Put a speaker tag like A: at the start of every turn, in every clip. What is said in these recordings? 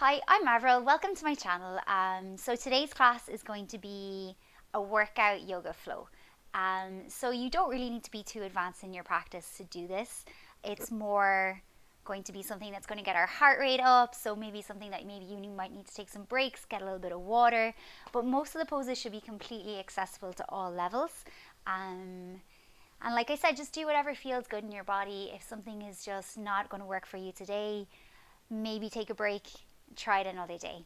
A: Hi, I'm Avril. Welcome to my channel. So today's class is going to be a workout yoga flow. So you don't really need to be too advanced in your practice to do this. It's more going to be something that's going to get our heart rate up. So maybe something that maybe you might need to take some breaks, get a little bit of water. But most of the poses should be completely accessible to all levels. And like I said, just do whatever feels good in your body. If something is just not going to work for you today, maybe take a break, try it another day,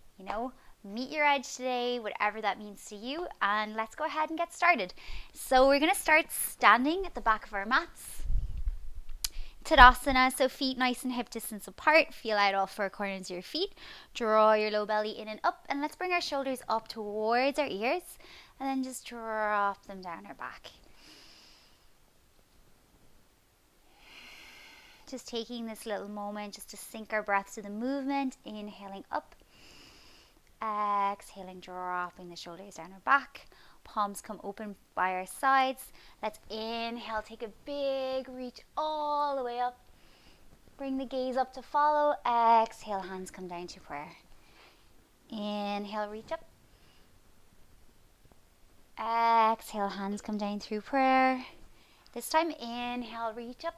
A: meet your edge today, whatever that means to you, and let's go ahead and get started. So we're going to start standing at the back of our mats. Tadasana, so feet nice and hip distance apart. Feel out all four corners of your feet. Draw your low belly in and up, and let's bring our shoulders up towards our ears, and then just drop them down our back. Just taking this little moment just to sync our breath to the movement. Inhaling up, exhaling, dropping the shoulders down our back. Palms come open by our sides. Let's inhale, take a big reach all the way up. Bring the gaze up to follow. Exhale, hands come down to prayer. Inhale, reach up. Exhale, hands come down through prayer. This time, inhale, reach up.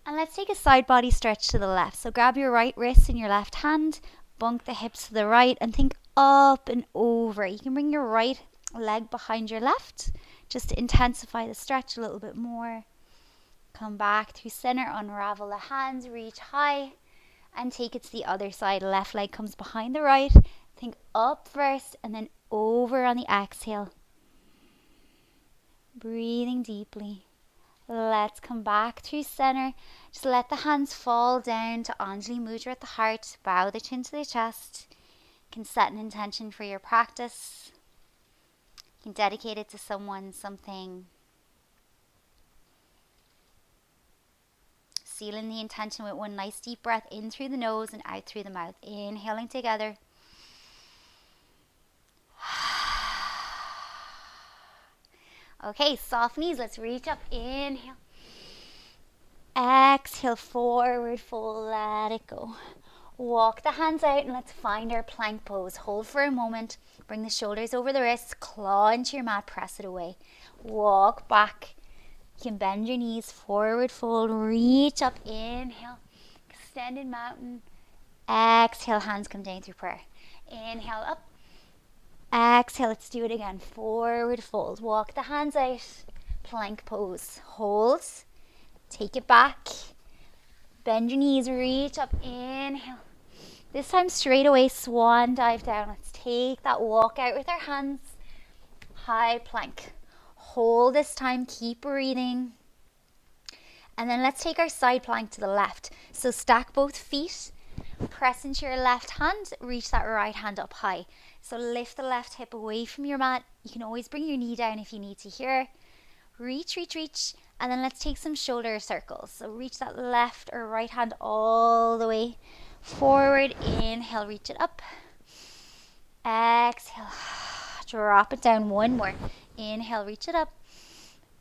A: And let's take a side body stretch to the left. So grab your right wrist in your left hand, bunk the hips to the right, and think up and over. You can bring your right leg behind your left just to intensify the stretch a little bit more. Come back through center, unravel the hands, reach high, and take it to the other side. Left leg comes behind the right. Think up first and then over on the exhale. Breathing deeply. Let's come back through center. Just let the hands fall down to Anjali Mudra at the heart. Bow the chin to the chest. You can set an intention for your practice. You can dedicate it to someone, something. Sealing the intention with one nice deep breath in through the nose and out through the mouth. Inhaling together. Okay, soft knees. Let's reach up. Inhale. Exhale, forward fold, let it go. Walk the hands out and let's find our plank pose. Hold for a moment. Bring the shoulders over the wrists. Claw into your mat, press it away. Walk back. You can bend your knees, forward fold, reach up, inhale. Extended mountain. Exhale, hands come down through prayer. Inhale up. Exhale, let's do it again. Forward fold. Walk the hands out. Plank pose. Hold. Take it back. Bend your knees. Reach up. Inhale. This time straight away, swan dive down. Let's take that walk out with our hands. High plank. Hold this time. Keep breathing. And then let's take our side plank to the left. So stack both feet. Press into your left hand. Reach that right hand up high. So lift the left hip away from your mat. You can always bring your knee down if you need to here. Reach, reach, reach. And then let's take some shoulder circles. So reach that left or right hand all the way forward. Inhale, reach it up. Exhale, drop it down. One more. Inhale, reach it up.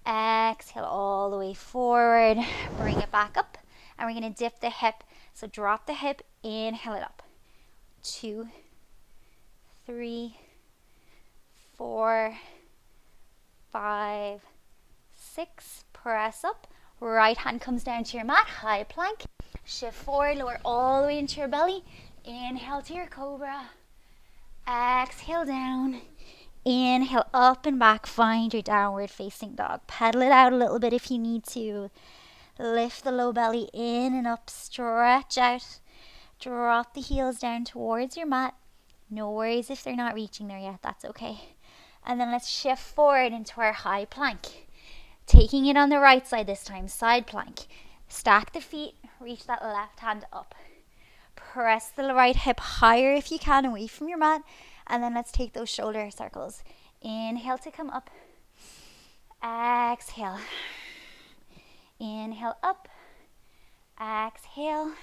A: Exhale all the way forward. Bring it back up. And we're going to dip the hip. So drop the hip, inhale it up. 2, 3, 4, 5, 6. Press up. Right hand comes down to your mat. High plank. Shift forward, lower all the way into your belly. Inhale to your cobra. Exhale down. Inhale up and back. Find your downward facing dog. Pedal it out a little bit if you need to. Lift the low belly in and up. Stretch out. Drop the heels down towards your mat. No worries if they're not reaching there yet. That's okay. And then let's shift forward into our high plank. Taking it on the right side this time. Side plank. Stack the feet. Reach that left hand up. Press the right hip higher if you can away from your mat. And then let's take those shoulder circles. Inhale to come up. Exhale. Inhale up. Exhale.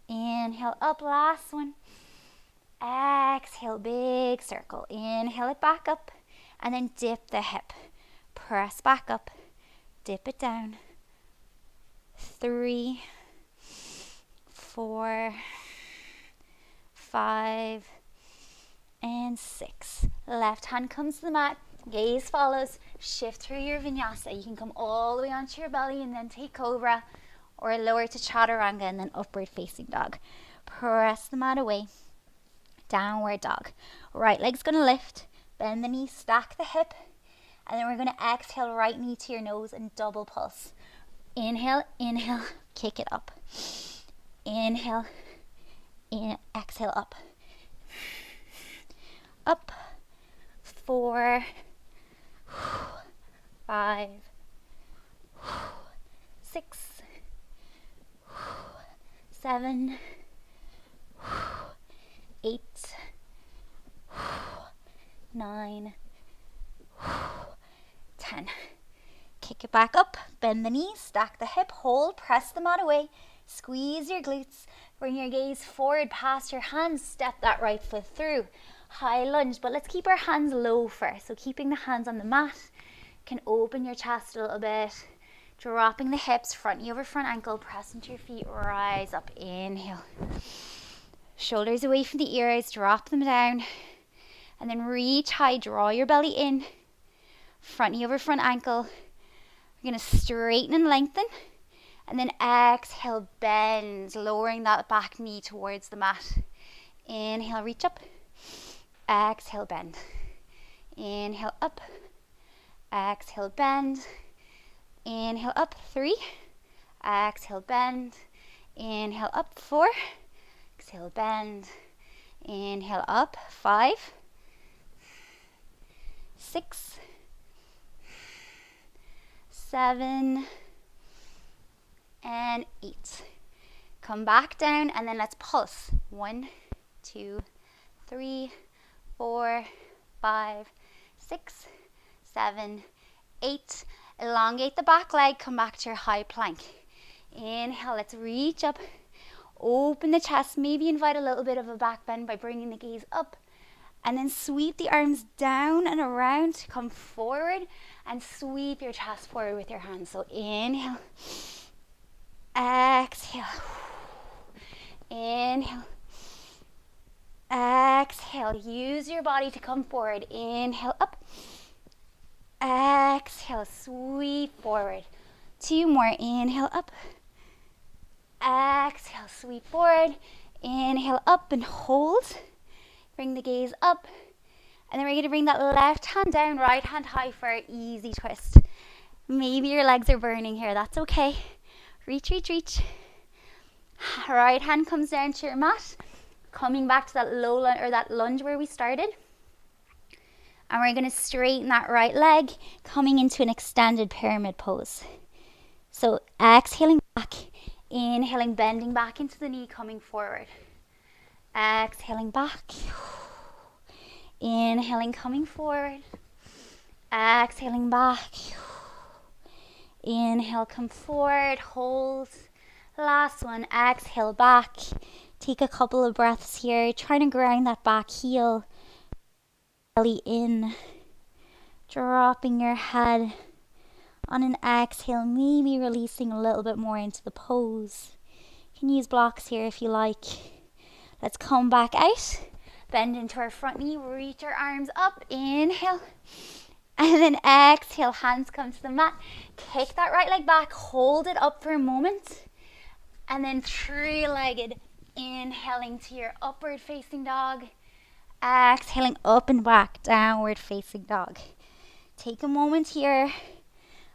A: Inhale up. Last one. Exhale. Big circle. Inhale it back up. And then dip the hip. Press back up. Dip it down. 3, 4, 5, and 6. Left hand comes to the mat, gaze follows, shift through your vinyasa. You can come all the way onto your belly and then take cobra, or lower to chaturanga and then upward facing dog. Press the mat away, downward dog. Right leg's gonna lift, bend the knee, stack the hip, and then we're gonna exhale, right knee to your nose and double pulse. Inhale, inhale, kick it up. Inhale, exhale, up. Up. 4, 5, 6, 7, 8, 9, 10. Kick it back up, bend the knees, stack the hip, hold, press the mat away, squeeze your glutes, bring your gaze forward past your hands, step that right foot through. High lunge, but let's keep our hands low first. So keeping the hands on the mat, can open your chest a little bit, dropping the hips, front knee over front ankle, press into your feet, rise up, inhale. Shoulders away from the ears, drop them down, and then reach high, draw your belly in, front knee over front ankle. We're going to straighten and lengthen, and then exhale, bend, lowering that back knee towards the mat. Inhale, reach up. Exhale, bend. Inhale, up. Exhale, bend. Inhale, up. 3. Exhale, bend. Inhale, up. 4. Exhale, bend. Inhale, up. 5, 6, 7, and 8. Come back down, and then let's pulse. 1, 2, 3, 4, 5, 6, 7, 8. Elongate the back leg, come back to your high plank. Inhale, let's reach up, open the chest, maybe invite a little bit of a back bend by bringing the gaze up, and then sweep the arms down and around to come forward and sweep your chest forward with your hands. So inhale, exhale, inhale, exhale. Use your body to come forward. Inhale, up. Exhale, sweep forward. 2 more. Inhale, up. Exhale, sweep forward. Inhale, up and hold. Bring the gaze up. And then we're going to bring that left hand down, right hand high for an easy twist. Maybe your legs are burning here. That's okay. Reach, reach, reach. Right hand comes down to your mat. Coming back to that low lunge, or that lunge where we started. And we're going to straighten that right leg, coming into an extended pyramid pose. So exhaling back, inhaling, bending back into the knee, coming forward. Exhaling back. Inhaling, coming forward. Exhaling back. Inhale, come forward, hold. Last one, exhale back. Take a couple of breaths here, trying to ground that back heel. Belly in. Dropping your head. On an exhale, maybe releasing a little bit more into the pose. You can use blocks here if you like. Let's come back out. Bend into our front knee, reach our arms up. Inhale. And then exhale, hands come to the mat. Kick that right leg back, hold it up for a moment. And then 3-legged, inhaling to your upward facing dog. Exhaling up and back, downward facing dog. Take a moment here,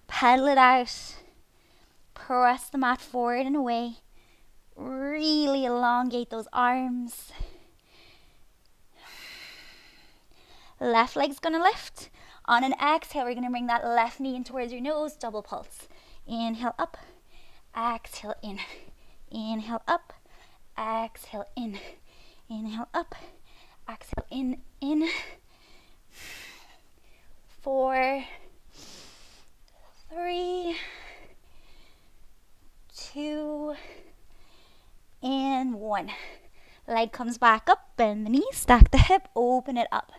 A: pedal it out. Press the mat forward and away. Really elongate those arms. Left leg's gonna lift. On an exhale, we're gonna bring that left knee in towards your nose, double pulse. Inhale up, exhale in. Inhale up, exhale in. Inhale up, exhale in, in. 4, 3, 2, and 1. Leg comes back up, bend the knee, stack the hip, open it up.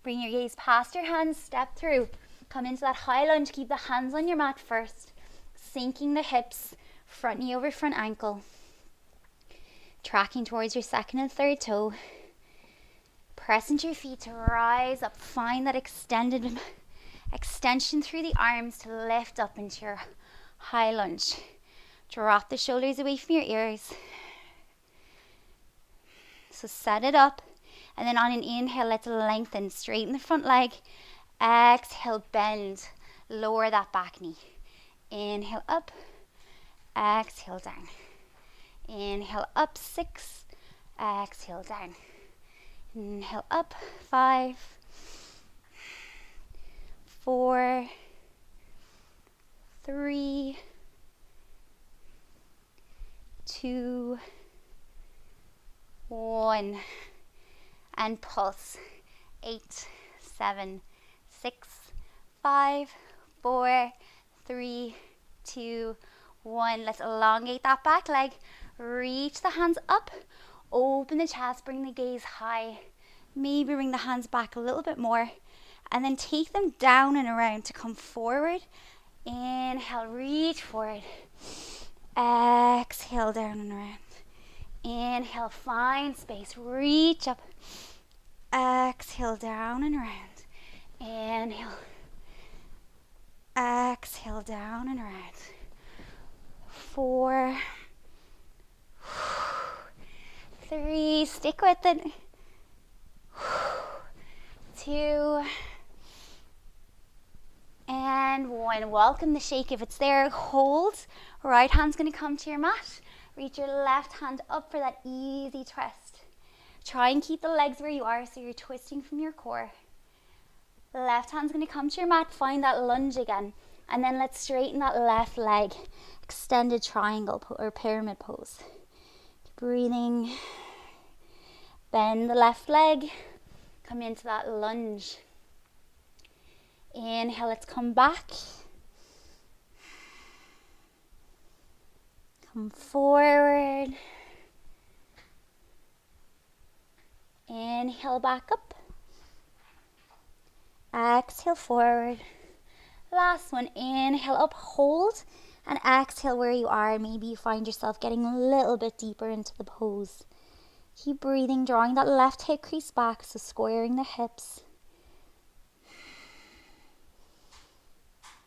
A: Bring your gaze past your hands, step through. Come into that high lunge, keep the hands on your mat first. Sinking the hips, front knee over front ankle. Tracking towards your second and third toe. Press into your feet to rise up. Find that extension through the arms to lift up into your high lunge. Drop the shoulders away from your ears. So set it up. And then on an inhale, let's lengthen. Straighten the front leg. Exhale, bend. Lower that back knee. Inhale up. Exhale down. Inhale up, 6. Exhale down. Inhale up, 5, 4, 3, 2, 1. And pulse. 8, 7, 6, 5, 4, 3, 2, 1. Let's elongate that back leg. Reach the hands up. Open the chest. Bring the gaze high. Maybe bring the hands back a little bit more. And then take them down and around to come forward. Inhale, reach forward. Exhale, down and around. Inhale, find space. Reach up. Exhale, down and around. Inhale. Exhale, down and around. 4, 3, stick with it. 2, and 1. Welcome the shake if it's there. Hold. Right hand's going to come to your mat. Reach your left hand up for that easy twist. Try and keep the legs where you are so you're twisting from your core. The left hand's going to come to your mat. Find that lunge again. And then let's straighten that left leg. Extended triangle or pyramid pose. Keep breathing. Bend the left leg. Come into that lunge. Inhale, let's come back. Come forward. Inhale, back up. Exhale, forward. Last one. Inhale, up, hold. And exhale where you are. Maybe you find yourself getting a little bit deeper into the pose. Keep breathing, drawing that left hip crease back, so squaring the hips.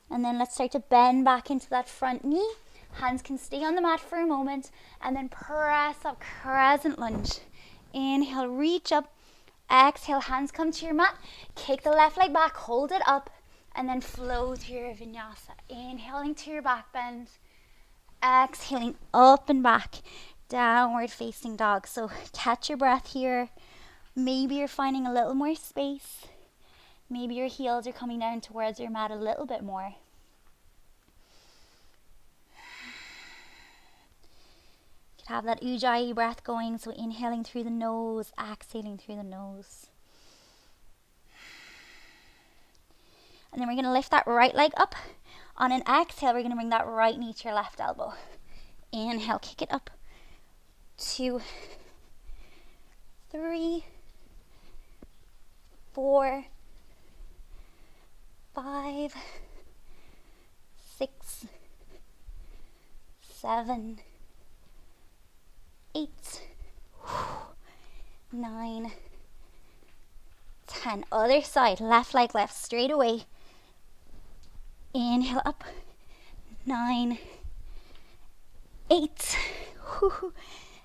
A: And then let's start to bend back into that front knee. Hands can stay on the mat for a moment. And then press up, crescent lunge. Inhale, reach up. Exhale, hands come to your mat. Kick the left leg back, hold it up. And then flow through your vinyasa. Inhaling to your back bend. Exhaling up and back. Downward facing dog. So catch your breath here. Maybe you're finding a little more space. Maybe your heels are coming down towards your mat a little bit more. You could have that ujjayi breath going. So inhaling through the nose, exhaling through the nose. And then we're going to lift that right leg up. On an exhale, we're going to bring that right knee to your left elbow. Inhale, kick it up. 2, 3, 4, 5, 6, 7, 8, 9, 10. Other side, left leg left, straight away. Inhale up. 9, 8,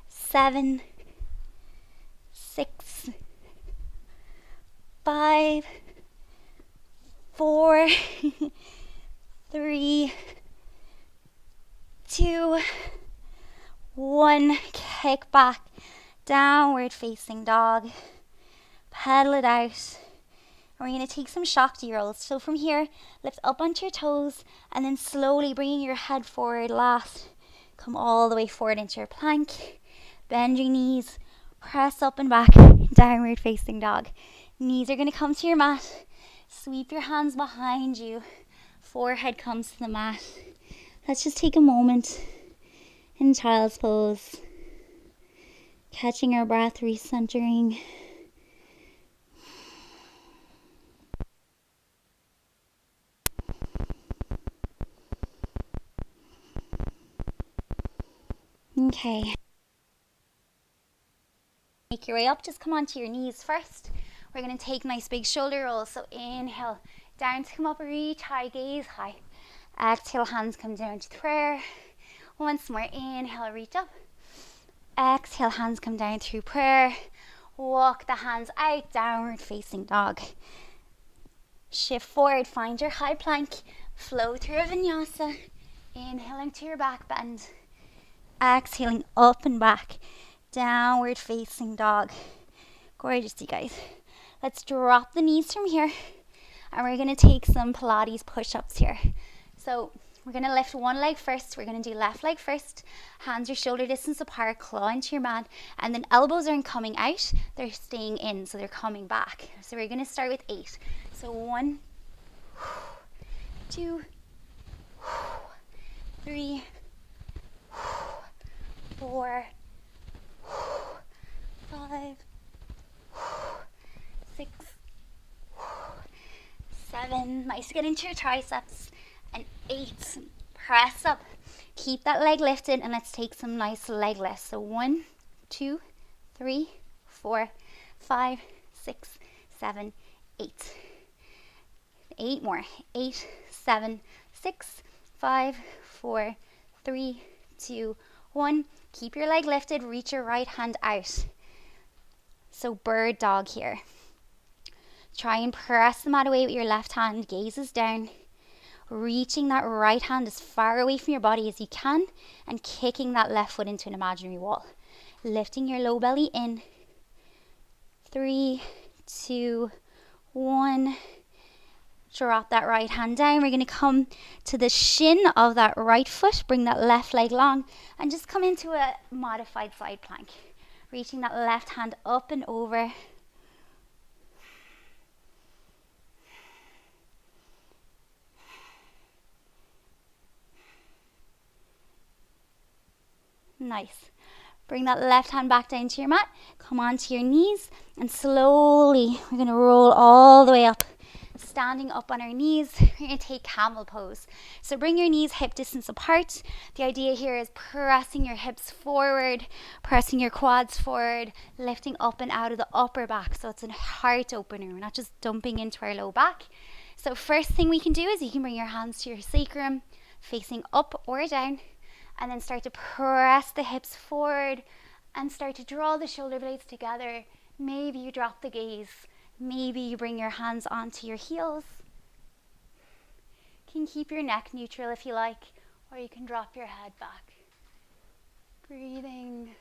A: 7, 6, 5, 4, 3, 2, 1. Kick back. Downward facing dog. Pedal it out. And we're going to take some Shakti rolls. So from here, lift up onto your toes and then slowly bringing your head forward last. Come all the way forward into your plank. Bend your knees. Press up and back. Downward facing dog. Knees are going to come to your mat. Sweep your hands behind you. Forehead comes to the mat. Let's just take a moment in child's pose. Catching our breath, recentering. Okay. Make your way up, just come onto your knees first. We're going to take nice big shoulder rolls. So inhale, down to come up, reach high, gaze high. Exhale, hands come down to prayer. Once more, inhale, reach up. Exhale, hands come down through prayer. Walk the hands out, downward facing dog. Shift forward, find your high plank. Flow through a vinyasa. Inhaling to your back bend. Exhaling up and back. Downward facing dog. Gorgeous, you guys. Let's drop the knees from here. And we're going to take some Pilates push-ups here. So we're going to lift one leg first. We're going to do left leg first. Hands are shoulder distance apart. Claw into your mat. And then elbows aren't coming out. They're staying in. So they're coming back. So we're going to start with 8. So 1, 2, 3, 4, 5, 6, 7. Nice to get into your triceps. And 8. Press up. Keep that leg lifted and let's take some nice leg lifts. So 1, 2, 3, 4, 5, 6, 7, 8. 8 more. 8, 7, 6, 5, 4, 3, 2, 1. Keep your leg lifted. Reach your right hand out. So bird dog here. Try and press the mat away with your left hand. Gaze is down. Reaching that right hand as far away from your body as you can and kicking that left foot into an imaginary wall. Lifting your low belly in. 3, 2, 1. Drop that right hand down. We're going to come to the shin of that right foot. Bring that left leg long and just come into a modified side plank. Reaching that left hand up and over. Nice. Bring that left hand back down to your mat. Come onto your knees and slowly we're going to roll all the way up. Standing up on our knees, we're going to take camel pose. So bring your knees hip distance apart. The idea here is pressing your hips forward, pressing your quads forward, lifting up and out of the upper back. So it's a heart opener. We're not just dumping into our low back. So first thing we can do is you can bring your hands to your sacrum, facing up or down, and then start to press the hips forward and start to draw the shoulder blades together. Maybe you drop the gaze. Maybe you bring your hands onto your heels. You can keep your neck neutral if you like, or you can drop your head back. Breathing. You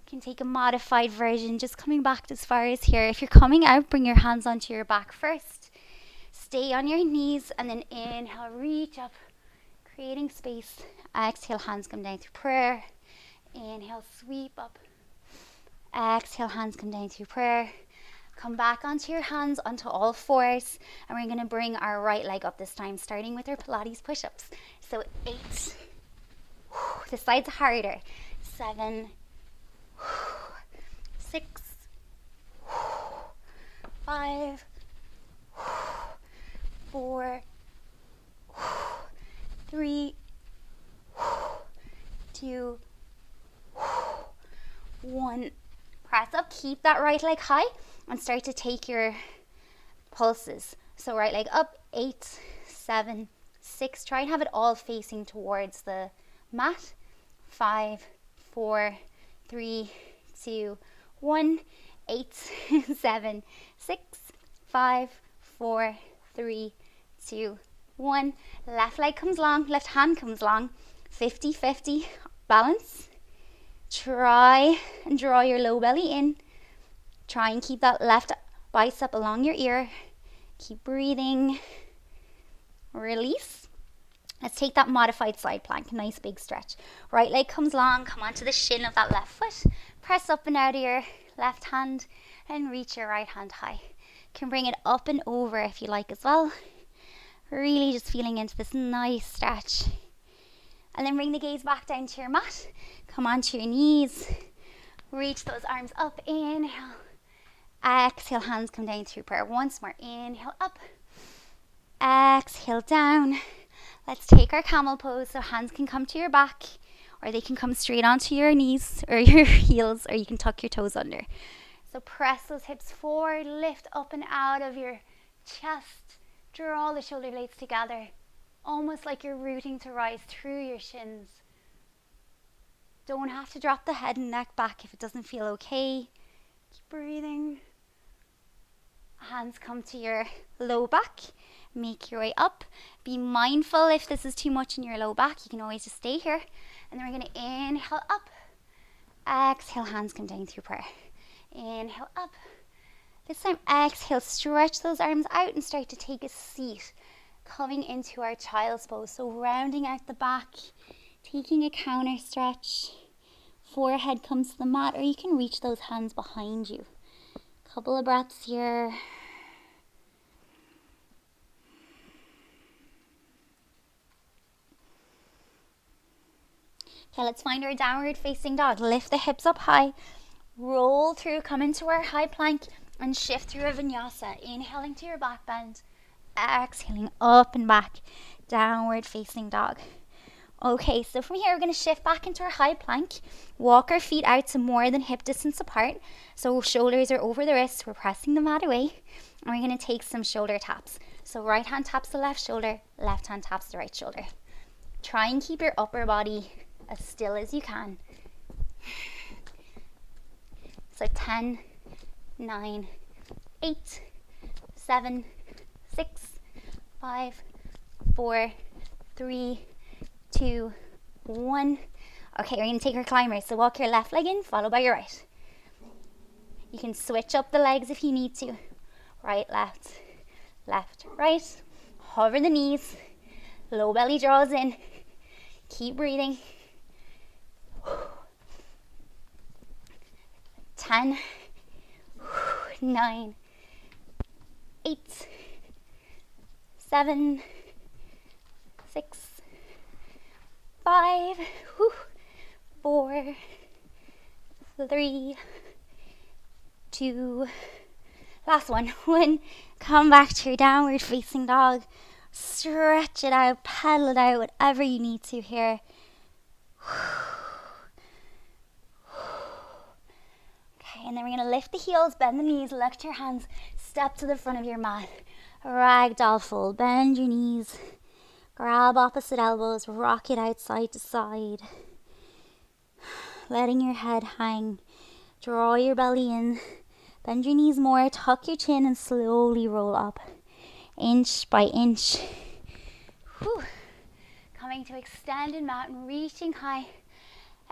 A: can take a modified version, just coming back as far as here. If you're coming out, bring your hands onto your back first. Stay on your knees and then inhale, reach up, creating space. Exhale, hands come down through prayer. Inhale, sweep up. Exhale, hands come down through prayer. Come back onto your hands, onto all fours. And we're going to bring our right leg up this time, starting with our Pilates push-ups. So 8. This side's harder. 7. 6. 5. 4. 3. 2. 1. Press up, keep that right leg high and start to take your pulses. So right leg up, 8, 7, 6. Try and have it all facing towards the mat. 5, 4, 3, 2, 1. 8, 7, 6, 5, 4, 3, 2, 1. Left leg comes long, left hand comes long. 50-50 balance. Try and draw your low belly in. Try and keep that left bicep along your ear. Keep breathing. Release. Let's take that modified side plank. Nice big stretch. Right leg comes long. Come onto the shin of that left foot. Press up and out of your left hand and reach your right hand high. You can bring it up and over if you like as well. Really just feeling into this nice stretch. And then bring the gaze back down to your mat. Come onto your knees. Reach those arms up. Inhale. Exhale, hands come down through prayer. Once more. Inhale up. Exhale down. Let's take our camel pose. So hands can come to your back or they can come straight onto your knees or your heels, or you can tuck your toes under. So press those hips forward, lift up and out of your chest, draw the shoulder blades together, almost like you're rooting to rise through your shins. Don't have to drop the head and neck back if it doesn't feel okay. Keep breathing. Hands come to your low back. Make your way up. Be mindful if this is too much in your low back. You can always just stay here. And then we're going to inhale up. Exhale, hands come down through prayer. Inhale up. This time, exhale, stretch those arms out and start to take a seat. Coming into our child's pose. So rounding out the back. Taking a counter stretch. Forehead comes to the mat, or you can reach those hands behind you. Couple of breaths here. Okay, let's find our downward facing dog. Lift the hips up high. Roll through, come into our high plank and shift through a vinyasa. Inhaling to your back bend. Exhaling up and back. Downward facing dog. Okay, so from here we're going to shift back into our high plank. Walk our feet out to more than hip distance apart. So shoulders are over the wrists. We're pressing the mat away. And we're going to take some shoulder taps. So right hand taps the left shoulder, left hand taps the right shoulder. Try and keep your upper body as still as you can. So 10, 9, 8, 7, 6, 5, 4, 3, 2, 1. Okay, we're going to take our climbers. So walk your left leg in, followed by your right. You can switch up the legs if you need to. Right, left, left, right. Hover the knees. Low belly draws in. Keep breathing. 10, 9, 8, 7, 6, 5, 4, 3, 2, last one. 1. Come back to your downward facing dog. Stretch it out, pedal it out, whatever you need to here. Okay, and then we're going to lift the heels, bend the knees, lift your hands, step to the front of your mat. Ragdoll fold, bend your knees, grab opposite elbows, rock it out side to side. Letting your head hang, draw your belly in, bend your knees more, tuck your chin and slowly roll up, inch by inch. Coming to extended mountain, reaching high.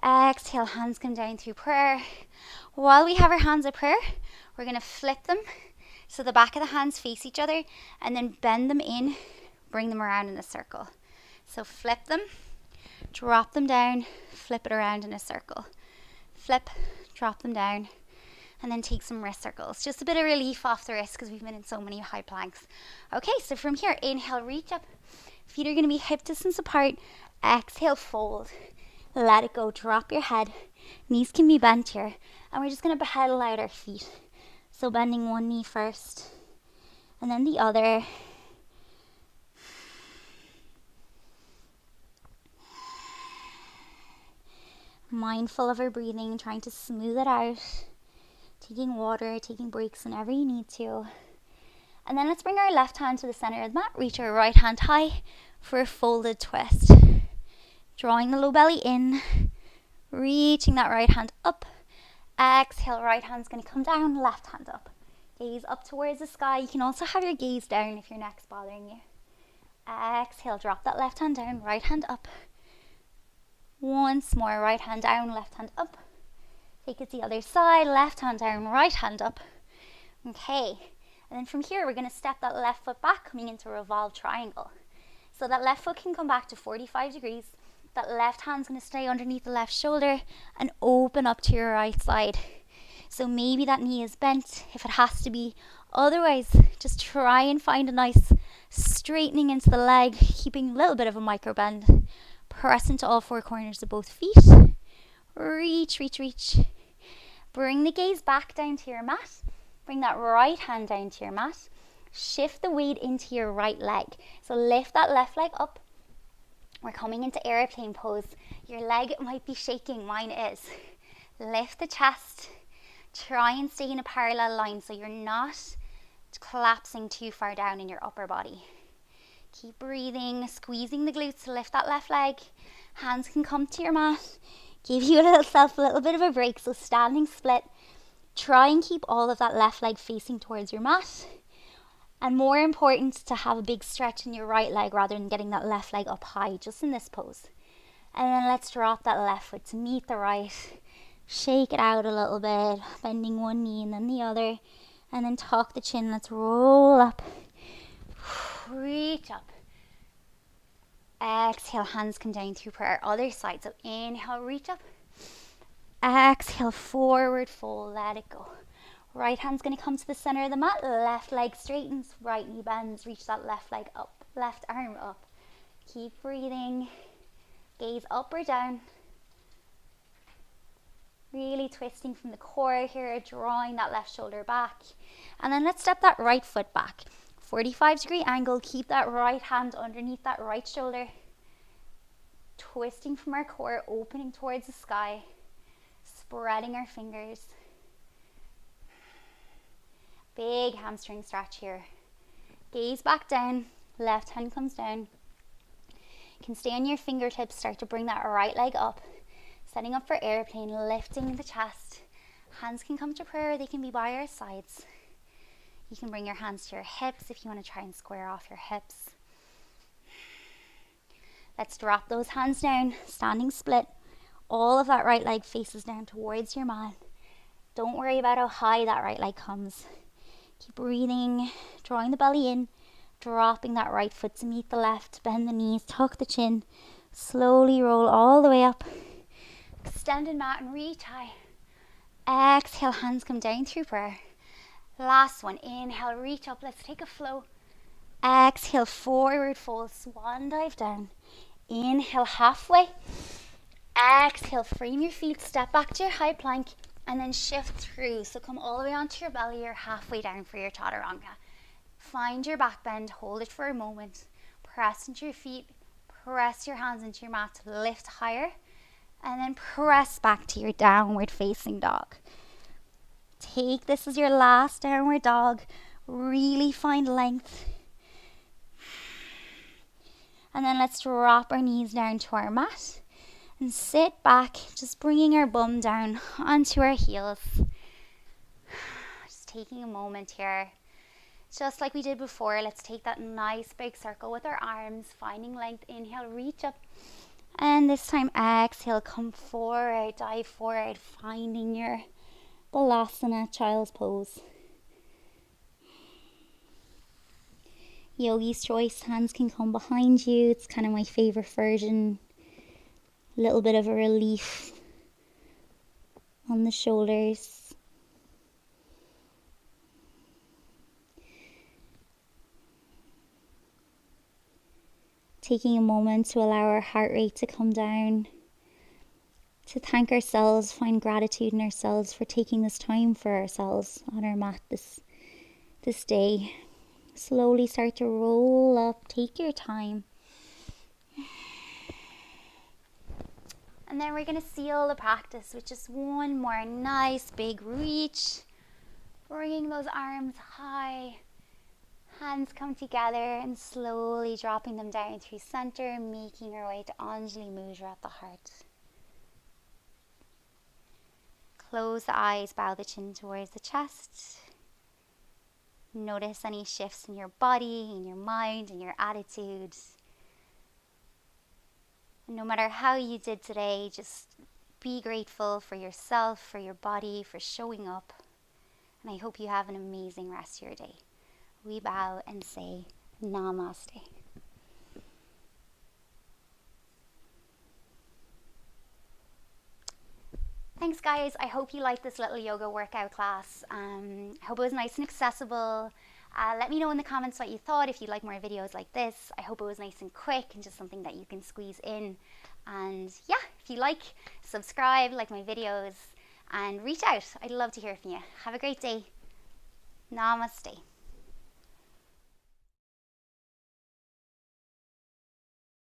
A: Exhale, hands come down through prayer. While we have our hands at prayer, we're going to flip them so the back of the hands face each other, and then bend them in, bring them around in a circle. So flip them, drop them down, flip it around in a circle. Flip, drop them down, and then take some wrist circles. Just a bit of relief off the wrist because we've been in so many high planks. Okay, so from here, inhale, reach up. Feet are going to be hip distance apart. Exhale, fold. Let it go, drop your head. Knees can be bent here. And we're just going to pedal out our feet. So bending one knee first, and then the other. Mindful of our breathing, trying to smooth it out. Taking water, taking breaks whenever you need to. And then let's bring our left hand to the center of the mat. Reach our right hand high for a folded twist. Drawing the low belly in. Reaching that right hand up. Exhale, right hand's going to come down, left hand up. Gaze up towards the sky. You can also have your gaze down if your neck's bothering you. Exhale, drop that left hand down, right hand up. Once more, right hand down, left hand up. Take it to the other side, left hand down, right hand up. Okay, and then from here, we're going to step that left foot back, coming into a revolved triangle. So that left foot can come back to 45 degrees. That left hand's going to stay underneath the left shoulder and open up to your right side. So maybe that knee is bent if it has to be. Otherwise, just try and find a nice straightening into the leg, keeping a little bit of a micro bend. Press into all four corners of both feet. Reach, reach, reach. Bring the gaze back down to your mat. Bring that right hand down to your mat. Shift the weight into your right leg. So lift that left leg up. We're coming into airplane pose. Your leg might be shaking, mine is. Lift the chest. Try and stay in a parallel line so you're not collapsing too far down in your upper body. Keep breathing, squeezing the glutes to lift that left leg. Hands can come to your mat. Give yourself a little bit of a break. So standing split. Try and keep all of that left leg facing towards your mat. And more important, to have a big stretch in your right leg rather than getting that left leg up high, just in this pose. And then let's drop that left foot to meet the right. Shake it out a little bit, bending one knee and then the other. And then tuck the chin. Let's roll up. Reach up. Exhale, hands come down through prayer. Other side. So inhale, reach up. Exhale, forward fold, let it go. Right hand's going to come to the center of the mat. Left leg straightens, right knee bends. Reach that left leg up, left arm up. Keep breathing. Gaze up or down. Really twisting from the core here, drawing that left shoulder back. And then let's step that right foot back. 45-degree angle. Keep that right hand underneath that right shoulder. Twisting from our core, opening towards the sky. Spreading our fingers. Big hamstring stretch here. Gaze back down. Left hand comes down. You can stay on your fingertips. Start to bring that right leg up. Setting up for airplane. Lifting the chest. Hands can come to prayer. They can be by our sides. You can bring your hands to your hips if you want to try and square off your hips. Let's drop those hands down. Standing split. All of that right leg faces down towards your mat. Don't worry about how high that right leg comes. Keep breathing, drawing the belly in, dropping that right foot to meet the left. Bend the knees, tuck the chin. Slowly roll all the way up. Extended mat and reach high. Exhale, hands come down through prayer. Last one. Inhale, reach up. Let's take a flow. Exhale, forward fold, swan dive down. Inhale, halfway. Exhale, frame your feet, step back to your high plank, and then shift through. So come all the way onto your belly. You're halfway down for your chaturanga. Find your back bend, hold it for a moment. Press into your feet, press your hands into your mat to lift higher, and then press back to your downward facing dog. Take this as your last downward dog. Really find length. And then let's drop our knees down to our mat and sit back, just bringing our bum down onto our heels. Just taking a moment here. Just like we did before, let's take that nice big circle with our arms, finding length. Inhale, reach up. And this time, exhale, come forward, dive forward, finding your balasana, child's pose. Yogi's choice, hands can come behind you. It's kind of my favorite version. A little bit of a relief on the shoulders. Taking a moment to allow our heart rate to come down. To thank ourselves, find gratitude in ourselves for taking this time for ourselves on our mat this day. Slowly start to roll up, take your time. And then we're going to seal the practice with just one more nice big reach. Bringing those arms high. Hands come together and slowly dropping them down through center, making our way to Anjali Mudra at the heart. Close the eyes, bow the chin towards the chest. Notice any shifts in your body, in your mind, in your attitude. And no matter how you did today, just be grateful for yourself, for your body, for showing up. And I hope you have an amazing rest of your day. We bow and say Namaste. Thanks guys, I hope you liked this little yoga workout class. I hope it was nice and accessible. Let me know in the comments what you thought, if you'd like more videos like this. I hope it was nice and quick and just something that you can squeeze in. And yeah, if you like, subscribe, like my videos, and reach out. I'd love to hear from you. Have a great day. Namaste.